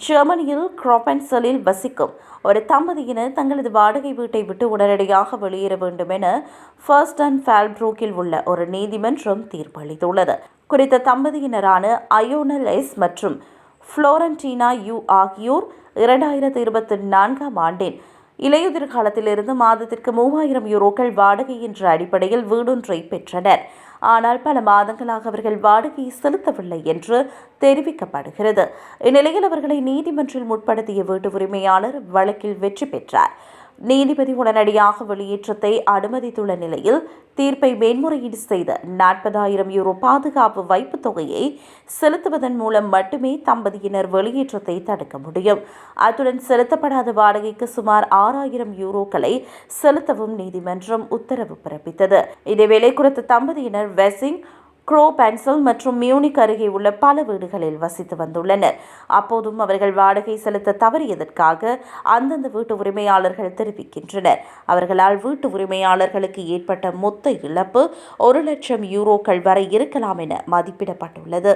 ஜெர்மனியில் கிராபென்சலில் வசிக்கும் ஒரு தம்பதியினர் தங்களது வாடகை வீட்டை விட்டு உடனடியாக வெளியேற வேண்டும் என ஃபர்ஸ்ட் அண்ட் ஃபால்ப்ரூக்கில் உள்ள ஒரு நீதிமன்றம் தீர்ப்பளித்துள்ளது. குறித்த தம்பதியினரான அயோனல் எஸ் மற்றும் புளோரன்டினா யூ ஆகியோர் 2024ஆம் ஆண்டின் இலையுதிர் காலத்திலிருந்து மாதத்திற்கு 3000 யூரோக்கள் வாடகை என்ற அடிப்படையில் வீடொன்றை பெற்றனர். ஆனால் பல மாதங்களாக அவர்கள் வாடகையை செலுத்தவில்லை என்று தெரிவிக்கப்படுகிறது. இந்நிலையில் அவர்களை நீதிமன்றில் முற்படுத்திய வீட்டு உரிமையாளர் வழக்கில் வெற்றி பெற்றார். நீதிபதி உடனடியாக வெளியேற்றத்தை அனுமதித்துள்ள நிலையில் தீர்ப்பை மேன்முறையீடு செய்த 40,000 யூரோ பாதுகாப்பு வைப்புத் தொகையை செலுத்துவதன் மூலம் மட்டுமே தம்பதியினர் வெளியேற்றத்தை தடுக்க முடியும். அத்துடன் செலுத்தப்படாத வாடகைக்கு சுமார் 6,000 யூரோக்களை செலுத்தவும் நீதிமன்றம் உத்தரவு பிறப்பித்தது. இதேவேளை குறித்த தம்பதியினர் வெசிங், கிராபென்சல் மற்றும் மியூனிக் அருகே உள்ள பல வீடுகளில் வசித்து வந்துள்ளனர். அப்போதும் அவர்கள் வாடகை செலுத்த தவறியதற்காக அந்தந்த வீட்டு உரிமையாளர்கள் தெரிவிக்கின்றனர். அவர்களால் வீட்டு உரிமையாளர்களுக்கு ஏற்பட்ட மொத்த இழப்பு 1,00,000 யூரோக்கள் வரை இருக்கலாம் என மதிப்பிடப்பட்டுள்ளது.